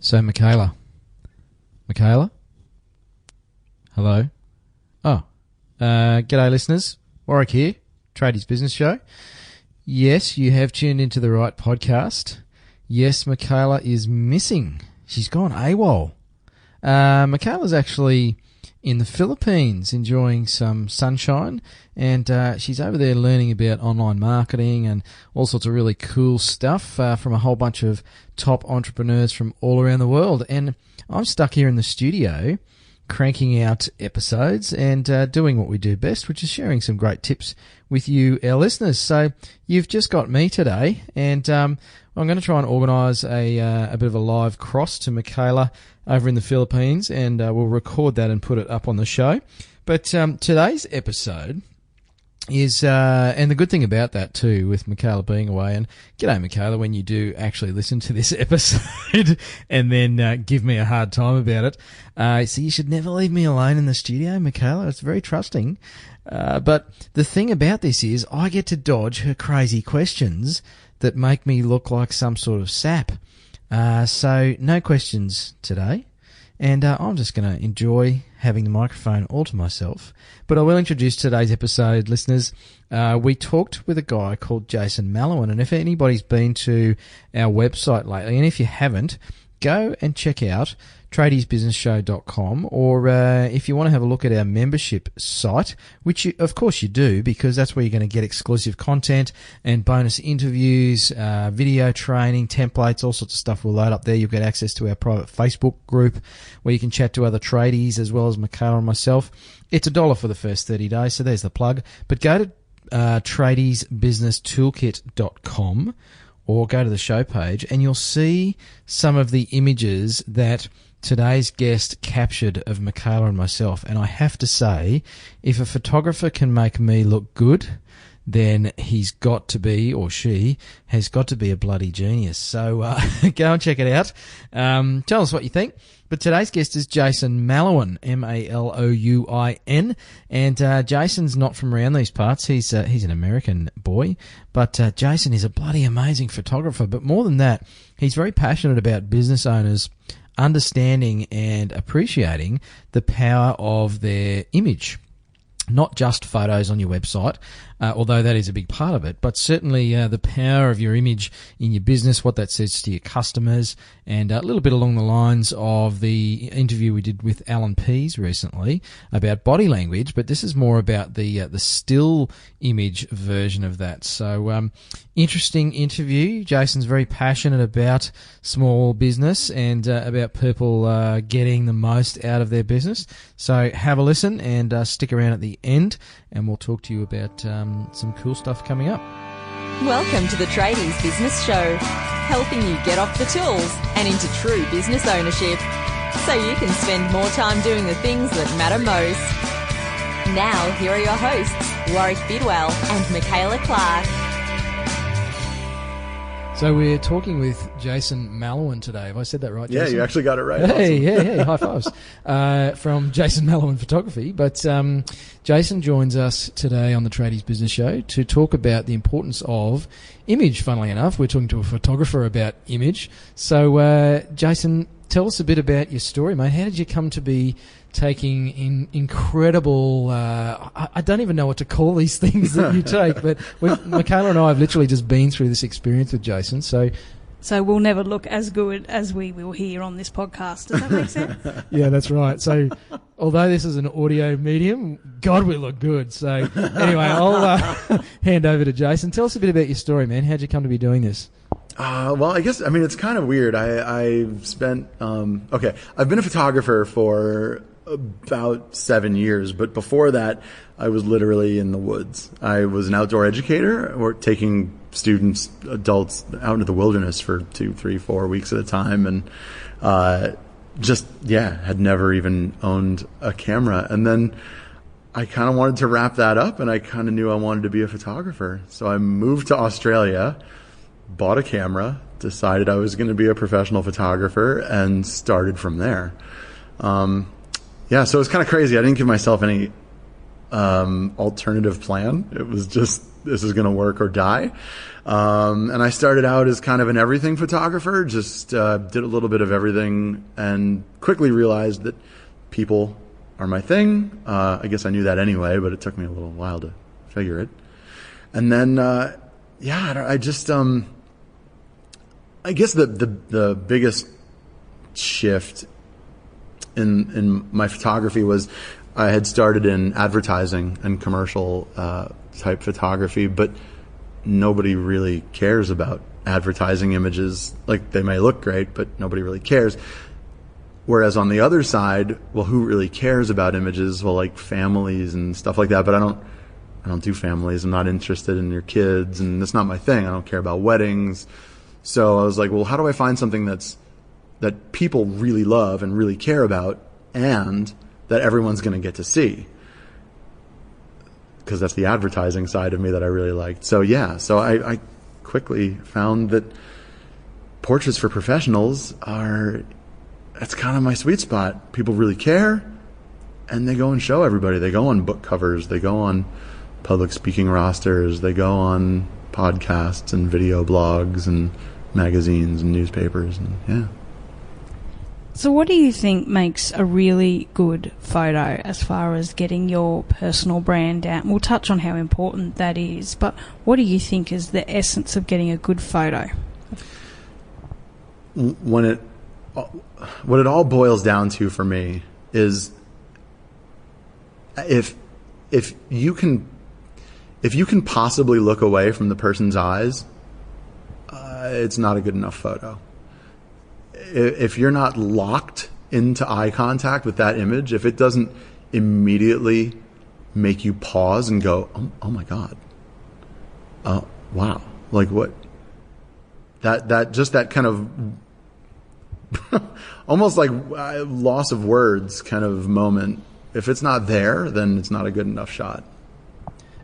So, Michaela? Hello? Oh, g'day listeners. Warwick here, Tradies Business Show. Yes, you have tuned into the right podcast. Yes, Michaela is missing. She's gone AWOL. Michaela's actually in the Philippines enjoying some sunshine, and she's over there learning about online marketing and all sorts of really cool stuff from a whole bunch of top entrepreneurs from all around the world. And I'm stuck here in the studio cranking out episodes and doing what we do best, which is sharing some great tips with you, our listeners. So you've just got me today, and I'm going to try and organise a bit of a live cross to Michaela over in the Philippines, and we'll record that and put it up on the show. But today's episode is, and the good thing about that too, with Michaela being away, and g'day Michaela when you do actually listen to this episode and then give me a hard time about it. So you should never leave me alone in the studio, Michaela. It's very trusting. But the thing about this is I get to dodge her crazy questions that make me look like some sort of sap. So no questions today. And I'm just going to enjoy having the microphone all to myself. But I will introduce today's episode, listeners. We talked with a guy called Jason Malouin. And if anybody's been to our website lately, and if you haven't, go and check out tradiesbusinessshow.com, or if you want to have a look at our membership site, which of course you do, because that's where you're going to get exclusive content and bonus interviews, video training, templates, all sorts of stuff will load up there. You'll get access to our private Facebook group where you can chat to other tradies as well as Michaela and myself. It's $1 for the first 30 days, so there's the plug. But go to tradiesbusinesstoolkit.com or go to the show page and you'll see some of the images that today's guest captured of Michaela and myself. And I have to say, if a photographer can make me look good, then he's got to be, or she has got to be, a bloody genius. So go and check it out. Tell us what you think. But today's guest is Jason Malouin, Malouin, and Jason's not from around these parts. He's an American boy, but Jason is a bloody amazing photographer. But more than that, he's very passionate about business owners understanding and appreciating the power of their image. Not just photos on your website, although that is a big part of it, but certainly the power of your image in your business, what that says to your customers, and a little bit along the lines of the interview we did with Alan Pease recently about body language, but this is more about the still image version of that. So interesting interview. Jason's very passionate about small business and about people getting the most out of their business. So have a listen and stick around at the end, and we'll talk to you about some cool stuff coming up. Welcome to the Tradies Business Show, helping you get off the tools and into true business ownership, so you can spend more time doing the things that matter most. Now, here are your hosts, Warwick Bidwell and Michaela Clark. So we're talking with Jason Malouin today. Have I said that right, Jason? Yeah, you actually got it right. Hey, awesome. hey, high fives. From Jason Malouin Photography. But Jason joins us today on the Tradies Business Show to talk about the importance of image, funnily enough. We're talking to a photographer about image. So, Jason, tell us a bit about your story, mate. How did you come to be taking incredible, I don't even know what to call these things that you take, but Michaela and I have literally just been through this experience with Jason, so we'll never look as good as we will here on this podcast. Does that make sense? Yeah, that's right. So although this is an audio medium, God, we look good. So anyway, I'll hand over to Jason. Tell us a bit about your story, man. How'd you come to be doing this? Well, I guess, it's kind of weird. I've spent, I've been a photographer for about 7 years, but before that, I was literally in the woods. I was an outdoor educator, or taking students, adults, out into the wilderness for 2, 3, 4 weeks at a time, and had never even owned a camera. And then I kind of wanted to wrap that up, and I kind of knew I wanted to be a photographer. So I moved to Australia, bought a camera, decided I was going to be a professional photographer, and started from there. So it was kind of crazy. I didn't give myself any alternative plan. It was just this is going to work or die. And I started out as kind of an everything photographer, just did a little bit of everything, and quickly realized that people are my thing. I guess I knew that anyway, but it took me a little while to figure it. And then, I guess the biggest shift in my photography was I had started in advertising and commercial type photography, but nobody really cares about advertising images. Like, they may look great, but nobody really cares. Whereas on the other side, well, who really cares about images? Well, like families and stuff like that, but I don't do families. I'm not interested in your kids, and that's not my thing. I don't care about weddings. So I was like, well, how do I find something that people really love and really care about, and that everyone's going to get to see? Because that's the advertising side of me that I really liked. So I quickly found that portraits for professionals that's kind of my sweet spot. People really care, and they go and show everybody. They go on book covers, they go on public speaking rosters, they go on podcasts and video blogs and magazines and newspapers, and yeah. So what do you think makes a really good photo as far as getting your personal brand out? We'll touch on how important that is, but what do you think is the essence of getting a good photo? What it all boils down to for me is if you can possibly look away from the person's eyes, it's not a good enough photo. If you're not locked into eye contact with that image, if it doesn't immediately make you pause and go, oh my God, wow, like what, that just that kind of almost like loss of words kind of moment. If it's not there, then it's not a good enough shot.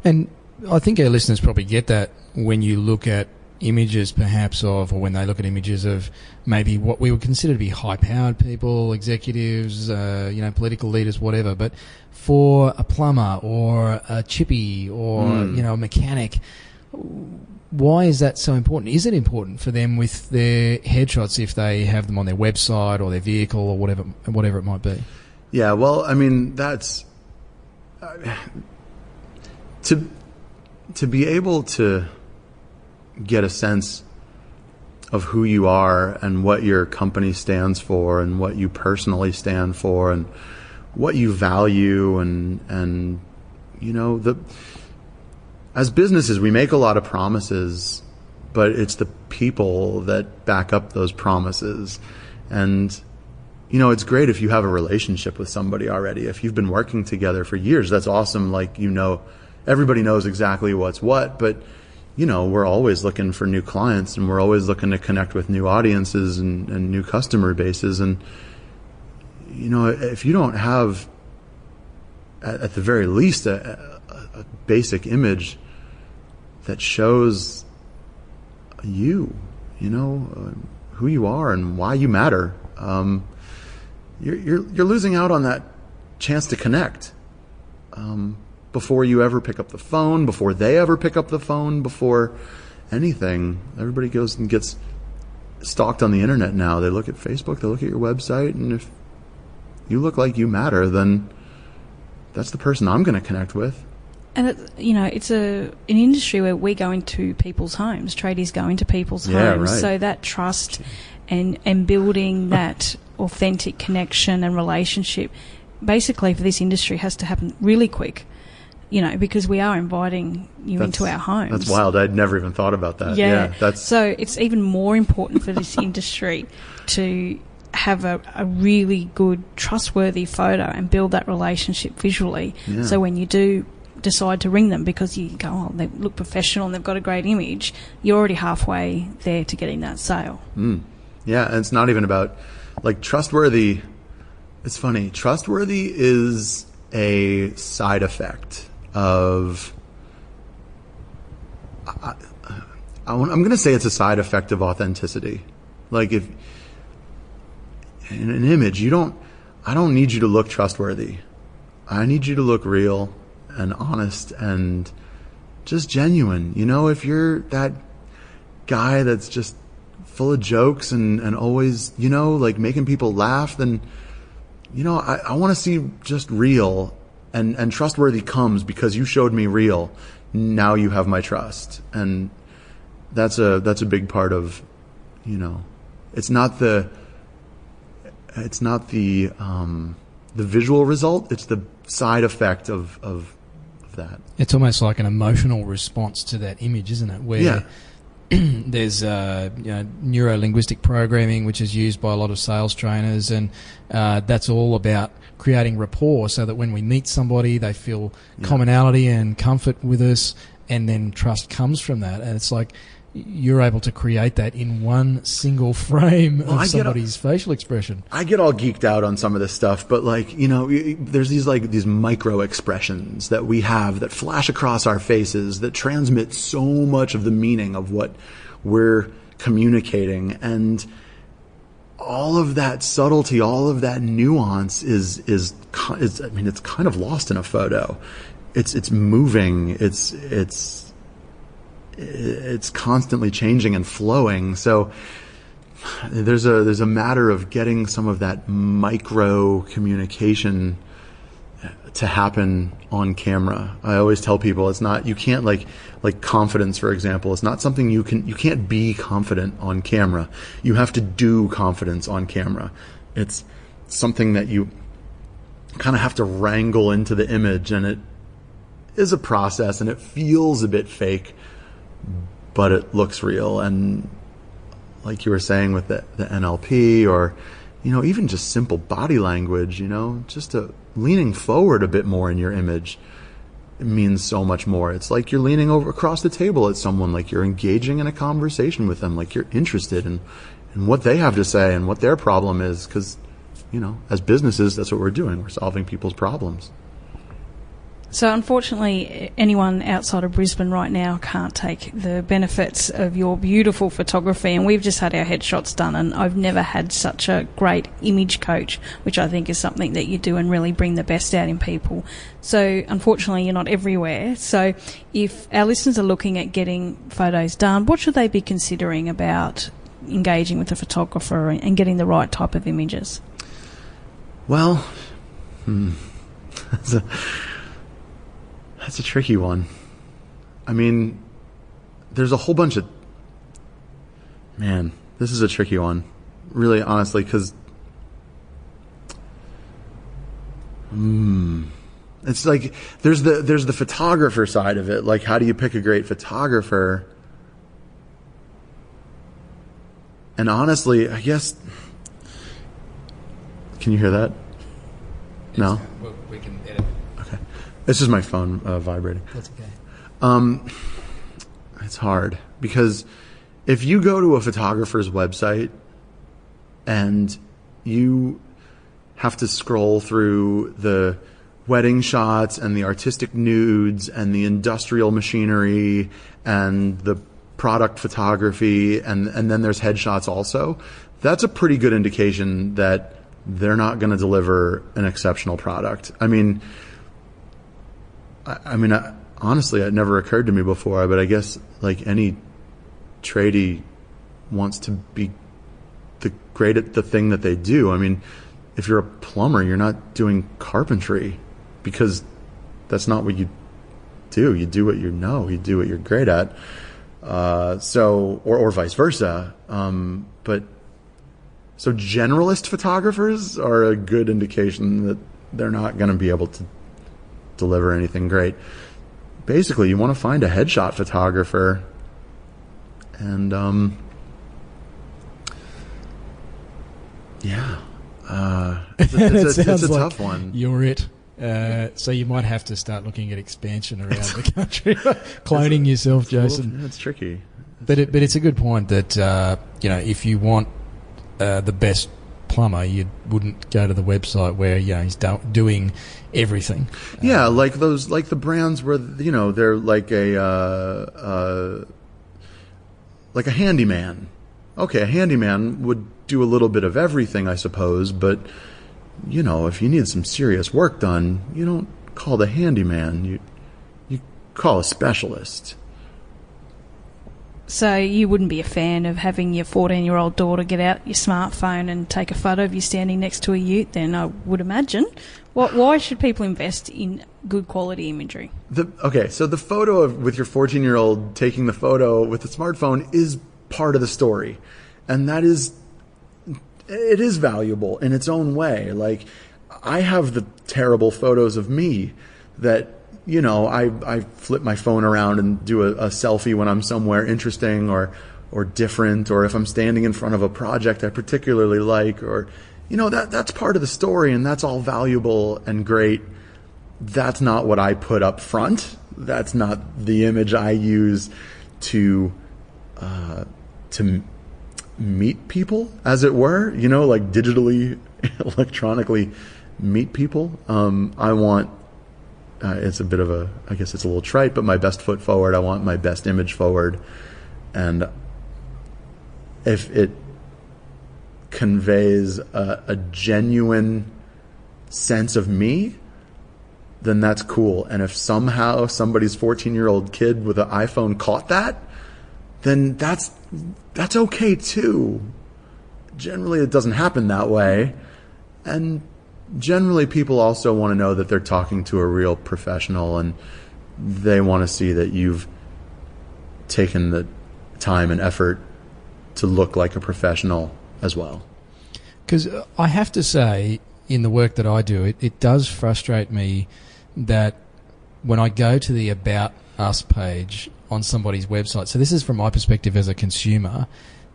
And I think our listeners probably get that when you look at images perhaps of, or when they look at images of maybe what we would consider to be high-powered people, executives, political leaders, whatever. But for a plumber or a chippy or, a mechanic, why is that so important? Is it important for them with their headshots if they have them on their website or their vehicle or whatever it might be? Yeah, well, I mean, that's to be able to get a sense of who you are and what your company stands for and what you personally stand for and what you value and as businesses, we make a lot of promises, but it's the people that back up those promises. And it's great if you have a relationship with somebody already. If you've been working together for years, that's awesome. Like, everybody knows exactly what's what, but we're always looking for new clients, and we're always looking to connect with new audiences and new customer bases. And, if you don't have, at the very least, a basic image that shows you, who you are and why you matter, you're losing out on that chance to connect. Before you ever pick up the phone, before they ever pick up the phone, before anything. Everybody goes and gets stalked on the internet now. They look at Facebook, they look at your website, and if you look like you matter, then that's the person I'm going to connect with. And it's an industry where we go into people's homes. Tradies go into people's homes. Right. So that trust and building that authentic connection and relationship, basically for this industry, has to happen really quick. Because we are inviting you into our homes. That's wild. I'd never even thought about that. Yeah. So it's even more important for this industry to have a really good, trustworthy photo and build that relationship visually. Yeah. So when you do decide to ring them because you go, oh, they look professional and they've got a great image, you're already halfway there to getting that sale. Yeah, and it's not even about, like, trustworthy. It's funny. Trustworthy is a side effect of, I'm going to say it's a side effect of authenticity. Like, if in an image, I don't need you to look trustworthy. I need you to look real and honest and just genuine. You know, if you're that guy that's just full of jokes and always, you know, like making people laugh, then, you know, I want to see just real, and trustworthy comes because you showed me real. Now you have my trust. And that's a big part of, you know, it's not the visual result, it's the side effect of that. It's almost like an emotional response to that image, isn't it? Where there's neuro-linguistic programming, which is used by a lot of sales trainers, and that's all about creating rapport so that when we meet somebody, they feel commonality and comfort with us, and then trust comes from that. And it's like you're able to create that in one single frame of somebody's facial expression. I get all geeked out on some of this stuff, but like, you know, there's these micro expressions that we have that flash across our faces that transmit so much of the meaning of what we're communicating. And all of that subtlety, all of that nuance is I mean, it's kind of lost in a photo. It's moving. It's constantly changing and flowing. So there's a matter of getting some of that micro communication to happen on camera. I always tell people it's not, you can't like confidence, for example, it's not something you can't be confident on camera. You have to do confidence on camera. It's something that you kind of have to wrangle into the image, and it is a process, and it feels a bit fake, but it looks real. And like you were saying with the NLP, or, you know, even just simple body language, you know, just leaning forward a bit more in your image, it means so much more. It's like you're leaning over across the table at someone, like you're engaging in a conversation with them, like you're interested in what they have to say and what their problem is, because, you know, as businesses, that's what we're doing. We're solving people's problems. So unfortunately, anyone outside of Brisbane right now can't take the benefits of your beautiful photography, and we've just had our headshots done, and I've never had such a great image coach, which I think is something that you do and really bring the best out in people. So unfortunately, you're not everywhere. So if our listeners are looking at getting photos done, what should they be considering about engaging with a photographer and getting the right type of images? Well, that's a tricky one. I mean, there's a whole bunch of... Man, this is a tricky one. Really, honestly, because... It's like, there's the photographer side of it. Like, how do you pick a great photographer? And honestly, I guess... Can you hear that? No? Well, we can edit. Okay. This is my phone vibrating. That's okay. It's hard because if you go to a photographer's website and you have to scroll through the wedding shots and the artistic nudes and the industrial machinery and the product photography and then there's headshots also, that's a pretty good indication that they're not going to deliver an exceptional product. I mean, honestly, it never occurred to me before, but I guess like any tradie wants to be great at the thing that they do. I mean, if you're a plumber, you're not doing carpentry because that's not what you do. You do what you know. You do what you're great at. Or vice versa. So generalist photographers are a good indication that they're not going to be able to deliver anything great. Basically, you want to find a headshot photographer, and it's a tough one. You're it. So you might have to start looking at expansion around the country, cloning yourself, Jason. It's tricky. But it's a good point that if you want the best plumber, you wouldn't go to the website where he's doing everything. Yeah, like the brands where they're like a handyman. Okay, a handyman would do a little bit of everything, I suppose, but if you need some serious work done, you don't call the handyman. You call a specialist. So you wouldn't be a fan of having your 14-year-old daughter get out your smartphone and take a photo of you standing next to a ute, then, I would imagine. Why should people invest in good quality imagery? So the photo with your 14-year-old taking the photo with the smartphone is part of the story. And it is valuable in its own way. Like, I have the terrible photos of me that, I flip my phone around and do a selfie when I'm somewhere interesting or different, or if I'm standing in front of a project I particularly like, or, that's part of the story, and that's all valuable and great. That's not what I put up front. That's not the image I use to meet people, as it were, like digitally, electronically meet people. I want, it's a bit of I guess it's a little trite, but my best foot forward. I want my best image forward. And if it conveys a genuine sense of me, then that's cool. And if somehow somebody's 14-year-old kid with an iPhone caught that, then that's okay too. Generally, it doesn't happen that way. And generally, people also want to know that they're talking to a real professional, and they want to see that you've taken the time and effort to look like a professional as well. Because I have to say, in the work that I do, it does frustrate me that when I go to the About Us page on somebody's website, so this is from my perspective as a consumer,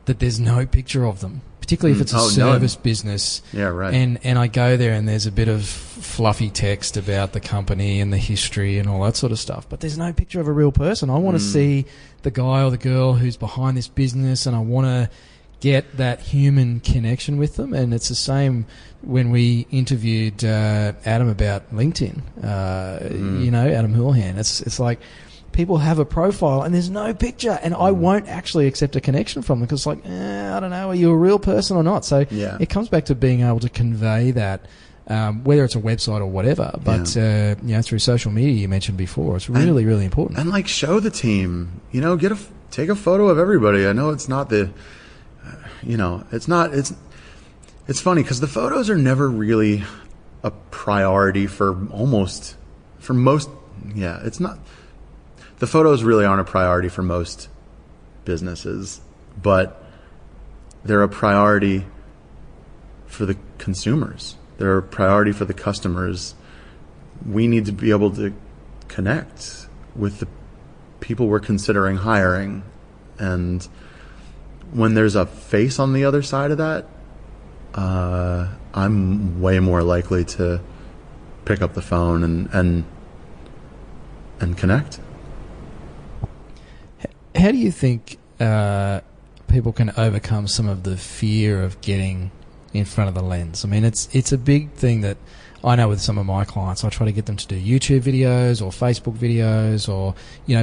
that there's no picture of them, particularly if it's a service business. Yeah, right. And I go there and there's a bit of fluffy text about the company and the history and all that sort of stuff, but there's no picture of a real person. I want to see the guy or the girl who's behind this business, and I want to get that human connection with them. And it's the same when we interviewed Adam about LinkedIn, Adam Houlihan. It's like, people have a profile and there's no picture, and I won't actually accept a connection from them because it's like, I don't know, are you a real person or not? So it comes back to being able to convey that, whether it's a website or whatever, but through social media you mentioned before, it's really, really important. And like, show the team, take a photo of everybody. I know it's not it's funny because the photos are never really a priority it's not. The photos really aren't a priority for most businesses, but they're a priority for the consumers. They're a priority for the customers. We need to be able to connect with the people we're considering hiring. And when there's a face on the other side of that, I'm way more likely to pick up the phone and connect. How do you think people can overcome some of the fear of getting in front of the lens? I mean, it's a big thing that I know with some of my clients. I try to get them to do YouTube videos or Facebook videos or,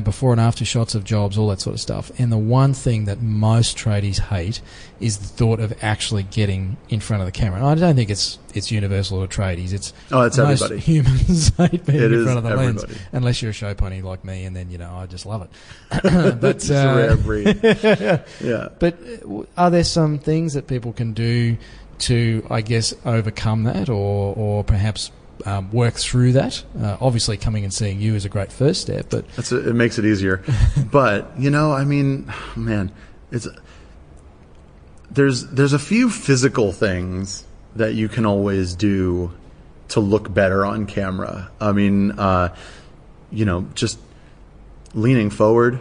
before and after shots of jobs, all that sort of stuff. And the one thing that most tradies hate is the thought of actually getting in front of the camera. And I don't think it's universal to tradies. It's most everybody. Humans hate being in front of the everybody. lens. Unless you're a show pony like me, and then, I just love it. But it's a rare breed. Yeah. But are there some things that people can do to, I guess, overcome that or perhaps work through that? Obviously, coming and seeing you is a great first step, but it makes it easier. But man, there's a few physical things that you can always do to look better on camera. I mean, just leaning forward,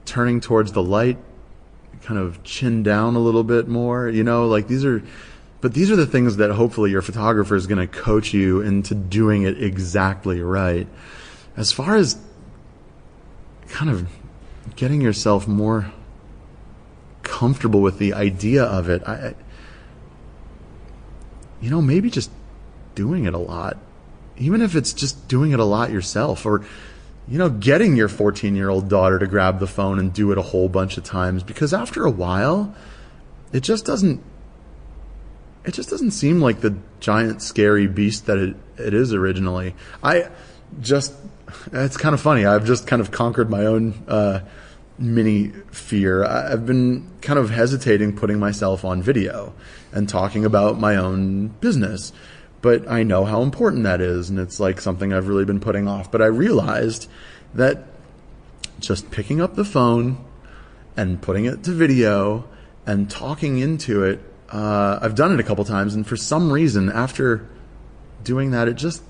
turning towards the light, kind of chin down a little bit more, these are the things that hopefully your photographer is going to coach you into doing it exactly right. As far as kind of getting yourself more comfortable with the idea of it, maybe just doing it a lot, even if it's just doing it a lot yourself, or getting your 14-year-old daughter to grab the phone and do it a whole bunch of times, because after a while, it just doesn't seem like the giant scary beast that it is originally. it's kind of funny. I've just kind of conquered my own mini fear. I've been kind of hesitating putting myself on video and talking about my own business. But I know how important that is, and it's like something I've really been putting off. But I realized that just picking up the phone and putting it to video and talking into it, I've done it a couple times, and for some reason, after doing that, it just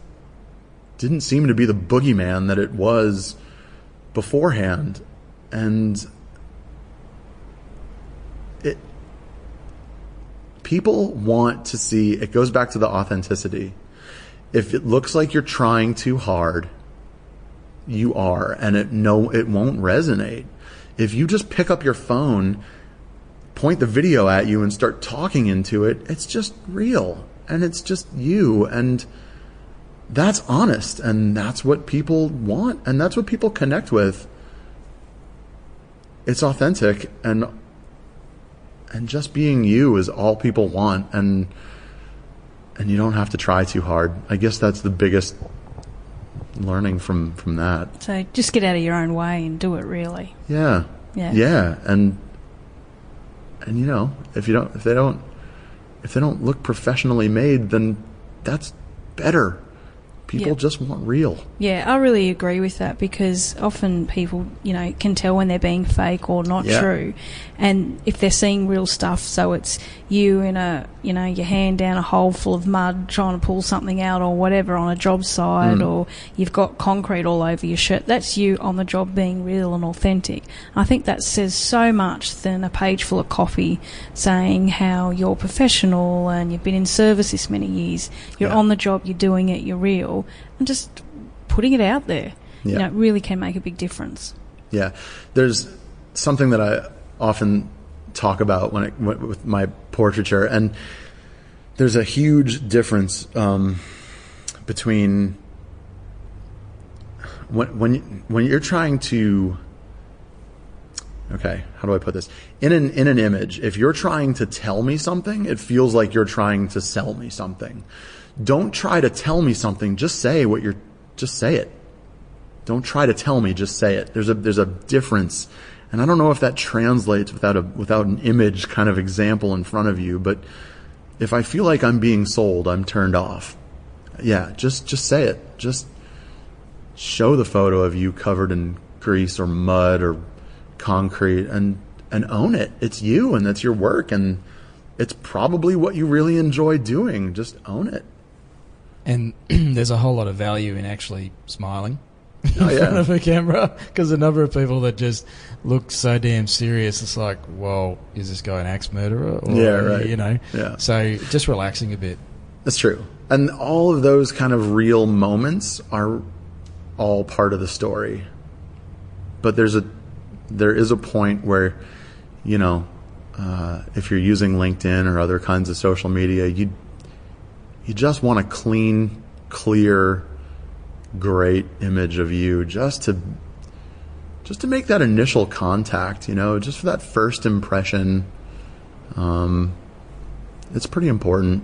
didn't seem to be the boogeyman that it was beforehand. And people want to see, it goes back to the authenticity. If it looks like you're trying too hard, you are, and it won't resonate. If you just pick up your phone, point the video at you and start talking into it, it's just real, and it's just you, and that's honest, and that's what people want, and that's what people connect with. It's authentic, and just being you is all people want, and you don't have to try too hard. I guess that's the biggest learning from that. So just get out of your own way and do it, really. Yeah. And you know, if they don't look professionally made, then that's better. People just want real. Yeah, I really agree with that, because often people, can tell when they're being fake or not true. And if they're seeing real stuff, so it's you in your hand down a hole full of mud trying to pull something out or whatever on a job site, or you've got concrete all over your shirt, that's you on the job being real and authentic. I think that says so much than a page full of copy saying how you're professional and you've been in service this many years. You're on the job, you're doing it, you're real. And just putting it out there, it really can make a big difference. Yeah. There's something that I often talk about with my portraiture, and there's a huge difference between when you're trying to, okay, how do I put this? In an image, if you're trying to tell me something, it feels like you're trying to sell me something. Don't try to tell me something. Just say it. Don't try to tell me. Just say it. There's a difference, and I don't know if that translates without an image kind of example in front of you. But if I feel like I'm being sold, I'm turned off. Yeah, just say it. Just show the photo of you covered in grease or mud or concrete, and own it. It's you, and that's your work, and it's probably what you really enjoy doing. Just own it. And there's a whole lot of value in actually smiling in front of a camera, because the number of people that just look so damn serious, it's like, whoa, is this guy an axe murderer? Or, So just relaxing a bit. That's true. And all of those kind of real moments are all part of the story. But there is a point where, if you're using LinkedIn or other kinds of social media, you just want a clean, clear, great image of you, just to make that initial contact, just for that first impression. It's pretty important.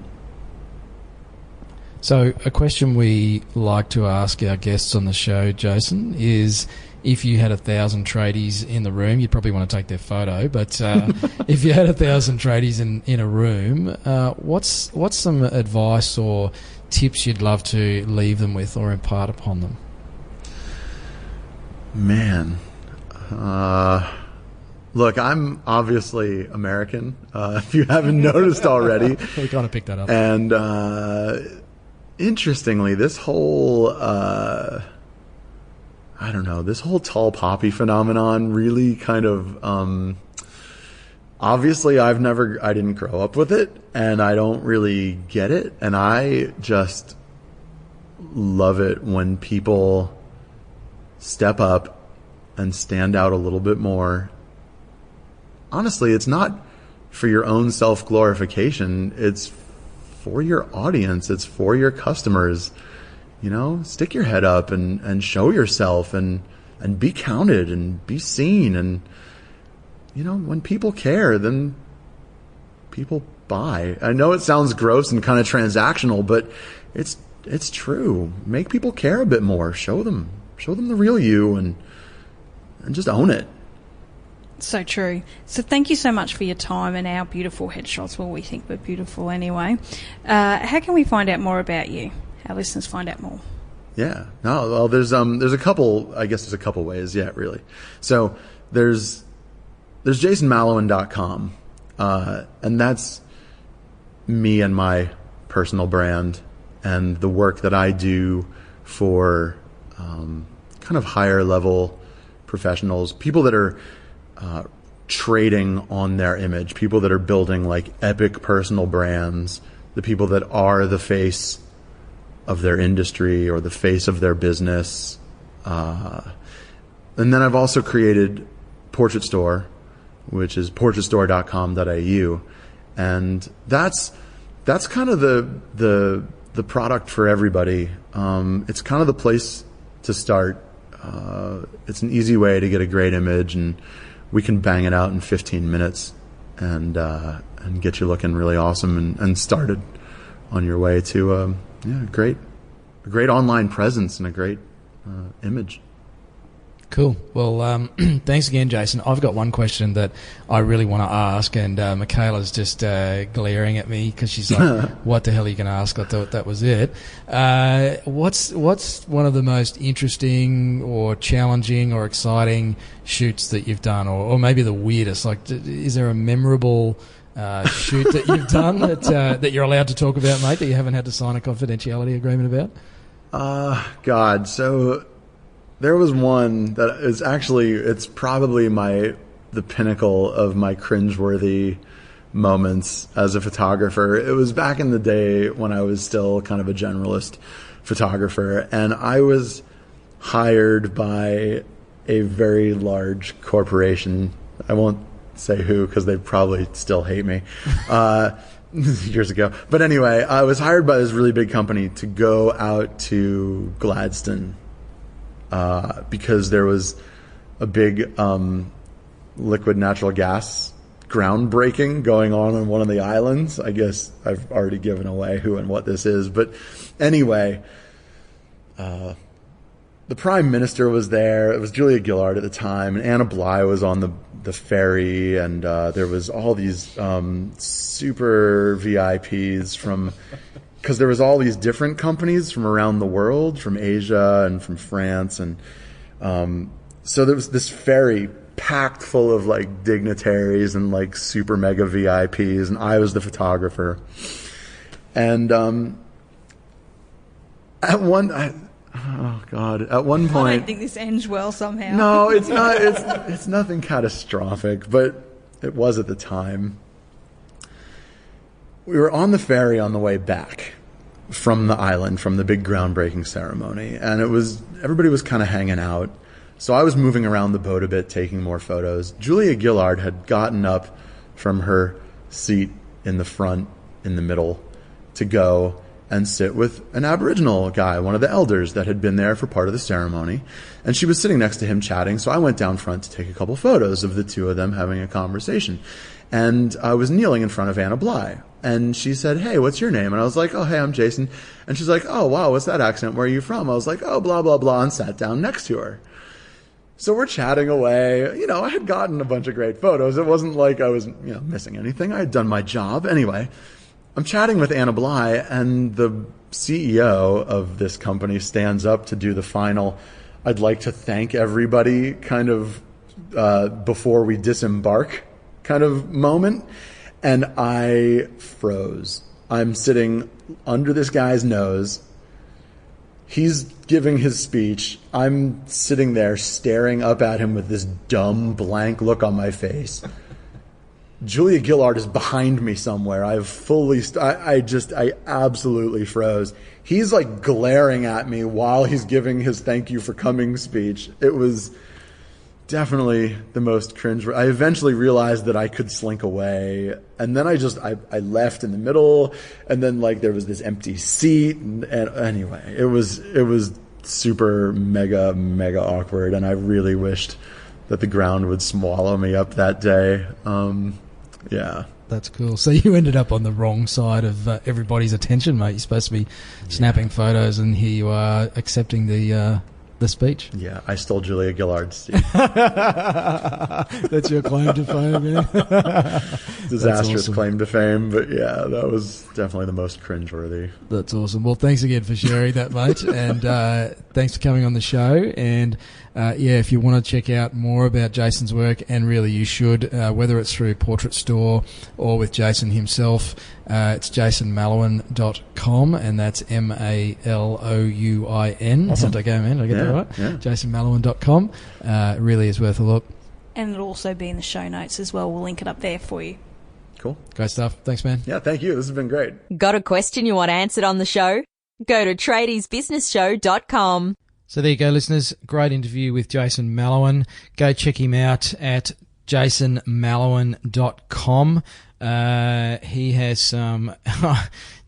So a question we like to ask our guests on the show, Jason, is if you had 1,000 tradies in the room, you'd probably want to take their photo, but if you had 1,000 tradies in a room, what's some advice or tips you'd love to leave them with or impart upon them? Man, look, I'm obviously American, if you haven't noticed already. We kind of picked that up. And interestingly, this whole this whole tall poppy phenomenon really kind of, obviously I didn't grow up with it, and I don't really get it, and I just love it when people step up and stand out a little bit more. Honestly, it's not for your own self-glorification, it's for your audience, it's for your customers. Stick your head up and show yourself and be counted and be seen. And, when people care, then people buy. I know it sounds gross and kind of transactional, but it's it's true. Make people care a bit more. Show them the real you, and just own it. So true. So thank you so much for your time and our beautiful headshots. Well, we think we're beautiful anyway. How can we find out more about you? Our listeners find out more. Yeah. No, well, there's a couple, I guess there's a couple ways. Yeah, really. So there's jasonmalouin.com. And that's me and my personal brand and the work that I do for, kind of higher level professionals, people that are, trading on their image, people that are building like epic personal brands, the people that are the face of their industry or the face of their business. And then I've also created Portrait Store, which is portraitstore.com.au. And that's kind of the product for everybody. It's kind of the place to start. It's an easy way to get a great image, and we can bang it out in 15 minutes and get you looking really awesome and started on your way to a great online presence and a great image. Cool. Well, thanks again, Jason. I've got one question that I really want to ask, and Michaela's just glaring at me because she's like, what the hell are you going to ask? I thought that was it. What's one of the most interesting or challenging or exciting shoots that you've done, or maybe the weirdest? Like, is there a memorable shoot that you've done that you're allowed to talk about, mate, that you haven't had to sign a confidentiality agreement about? God, so... There was one that is actually, it's probably the pinnacle of my cringeworthy moments as a photographer. It was back in the day when I was still kind of a generalist photographer, and I was hired by a very large corporation. I won't say who because they probably still hate me. Years ago. But anyway, I was hired by this really big company to go out to Gladstone, because there was a big liquid natural gas groundbreaking going on one of the islands. I guess I've already given away who and what this is. But anyway, the Prime Minister was there. It was Julia Gillard at the time, and Anna Bligh was on the ferry, and there was all these super VIPs from... Because there was all these different companies from around the world, from Asia and from France, and so there was this ferry packed full of like dignitaries and like super mega VIPs, and I was the photographer. And at one point, I don't think this ends well somehow. No, it's not. It's nothing catastrophic, but it was at the time. We were on the ferry on the way back from the island, from the big groundbreaking ceremony, and everybody was kind of hanging out. So I was moving around the boat a bit, taking more photos. Julia Gillard had gotten up from her seat in the front, in the middle, to go and sit with an Aboriginal guy, one of the elders that had been there for part of the ceremony. And she was sitting next to him chatting, so I went down front to take a couple photos of the two of them having a conversation. And I was kneeling in front of Anna Bligh. And she said, "Hey, what's your name?" And I was like, "Oh, hey, I'm Jason." And she's like, "Oh, wow, what's that accent? Where are you from?" I was like, "Oh, blah, blah, blah," and sat down next to her. So we're chatting away. You know, I had gotten a bunch of great photos. It wasn't like I was, missing anything. I had done my job. Anyway, I'm chatting with Anna Bligh, and the CEO of this company stands up to do the final, "I'd like to thank everybody," kind of before we disembark kind of moment. And I froze. I'm sitting under this guy's nose. He's giving his speech. I'm sitting there staring up at him with this dumb, blank look on my face. Julia Gillard is behind me somewhere. I absolutely froze. He's like glaring at me while he's giving his thank you for coming speech. It was definitely the most cringe. I eventually realized that I could slink away, and then I left in the middle, and then like there was this empty seat, and anyway, it was super mega awkward, and I really wished that the ground would swallow me up that day. Yeah. That's cool. So you ended up on the wrong side of everybody's attention, mate. You're supposed to be snapping photos, and here you are accepting the speech. Yeah, I stole Julia Gillard's Steve. That's your claim to fame, man. Disastrous awesome. claim to fame, but yeah, that was definitely the most cringeworthy. That's awesome. Well, thanks again for sharing that, mate, and thanks for coming on the show. And if you want to check out more about Jason's work, and really you should, whether it's through Portrait Store or with Jason himself, it's jasonmalouin.com, and that's Malouin. Awesome. Did I go, man? Did I get that right? Yeah. jasonmalouin.com. It really is worth a look. And it'll also be in the show notes as well. We'll link it up there for you. Cool. Great stuff. Thanks, man. Yeah, thank you. This has been great. Got a question you want answered on the show? Go to tradiesbusinessshow.com. So there you go, listeners. Great interview with Jason Malouin. Go check him out at jasonmalouin.com. He has some...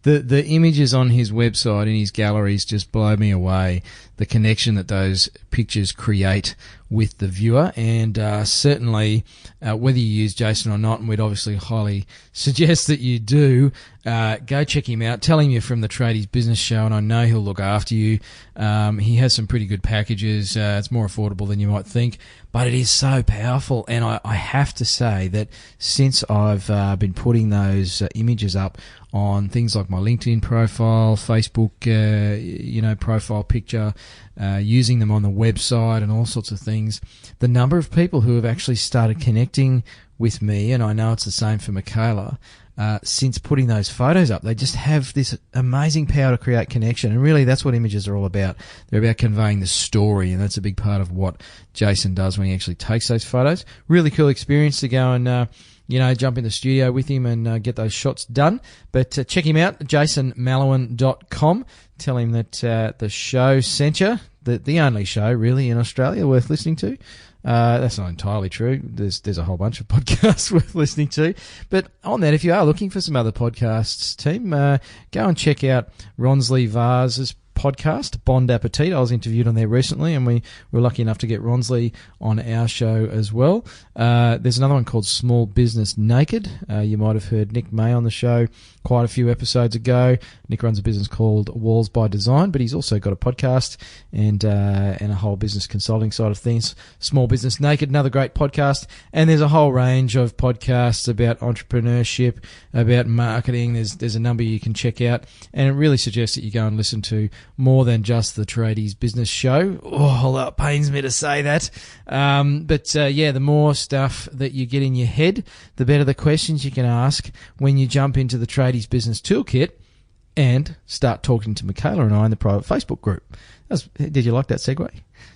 The images on his website and his galleries just blow me away. The connection that those pictures create with the viewer, and certainly whether you use Jason or not, and we'd obviously highly suggest that you do, go check him out. Tell him you're from the Tradies Business Show, and I know he'll look after you. He has some pretty good packages. It's more affordable than you might think, but it is so powerful. And I have to say that since I've been putting those images up on things like my LinkedIn profile, Facebook, profile picture, using them on the website and all sorts of things, the number of people who have actually started connecting with me, and I know it's the same for Michaela, since putting those photos up, they just have this amazing power to create connection. And really, that's what images are all about. They're about conveying the story, and that's a big part of what Jason does when he actually takes those photos. Really cool experience to go and jump in the studio with him and get those shots done. But check him out, jasonmalouin.com. Tell him that the show sent you, the only show really in Australia worth listening to. That's not entirely true. There's a whole bunch of podcasts worth listening to. But on that, if you are looking for some other podcasts, team, go and check out Ronsley Vars's podcast, Bond Appetit. I was interviewed on there recently, and we were lucky enough to get Ronsley on our show as well. There's another one called Small Business Naked. You might have heard Nick May on the show quite a few episodes ago. Nick runs a business called Walls by Design, but he's also got a podcast and a whole business consulting side of things. Small Business Naked, another great podcast. And there's a whole range of podcasts about entrepreneurship, about marketing. There's a number you can check out, and it really suggests that you go and listen to more than just the Tradies Business Show. Oh, that pains me to say that. The more stuff that you get in your head, the better the questions you can ask when you jump into the Tradies Business Toolkit and start talking to Michaela and I in the private Facebook group. Did you like that segue?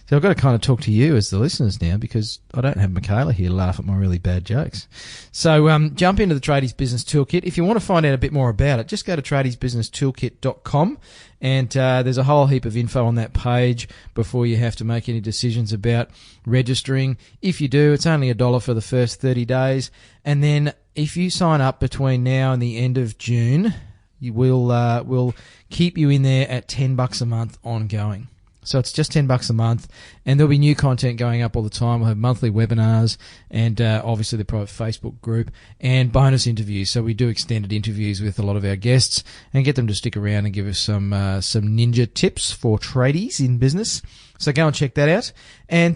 So I've got to kind of talk to you as the listeners now, because I don't have Michaela here to laugh at my really bad jokes. So jump into the Tradies Business Toolkit. If you want to find out a bit more about it, just go to tradiesbusinesstoolkit.com, and there's a whole heap of info on that page before you have to make any decisions about registering. If you do, it's only $1 for the first 30 days. And then if you sign up between now and the end of June, we'll keep you in there at $10 a month ongoing. So it's just $10 a month, and there'll be new content going up all the time. We'll have monthly webinars, and obviously the private Facebook group, and bonus interviews. So we do extended interviews with a lot of our guests and get them to stick around and give us some ninja tips for tradies in business. So go and check that out. And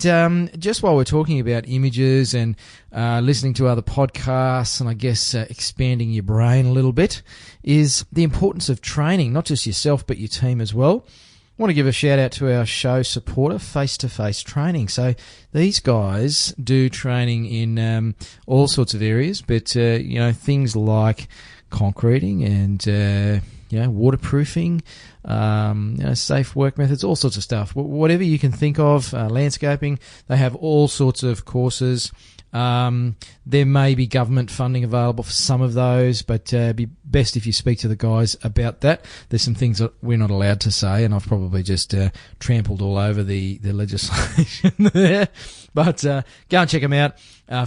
just while we're talking about images and listening to other podcasts, and I guess expanding your brain a little bit, is the importance of training, not just yourself but your team as well. I want to give a shout out to our show supporter, Face-to-Face Training. So these guys do training in all sorts of areas, but things like concreting and waterproofing, safe work methods, all sorts of stuff. Whatever you can think of, landscaping, they have all sorts of courses. There may be government funding available for some of those, but it'd be best if you speak to the guys about that. There's some things that we're not allowed to say, and I've probably just trampled all over the legislation there. But go and check them out.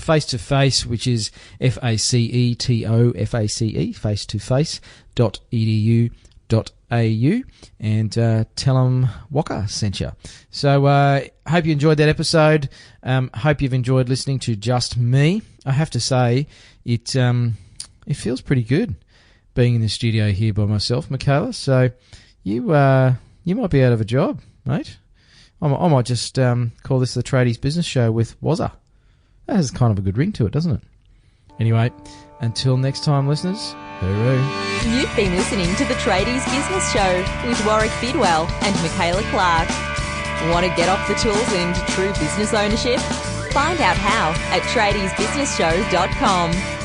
Face-to-Face, which is FACETOFACE, face-to-face.edu.au, and tell them Waka sent you. So hope you enjoyed that episode. Hope you've enjoyed listening to just me. I have to say, it it feels pretty good being in the studio here by myself, Michaela. So you might be out of a job, mate. I might just call this the Tradies Business Show with Wazza. That has kind of a good ring to it, doesn't it? Anyway, until next time, listeners, hooroo. You've been listening to the Tradies Business Show with Warwick Bidwell and Michaela Clark. Want to get off the tools and into true business ownership? Find out how at tradiesbusinessshow.com.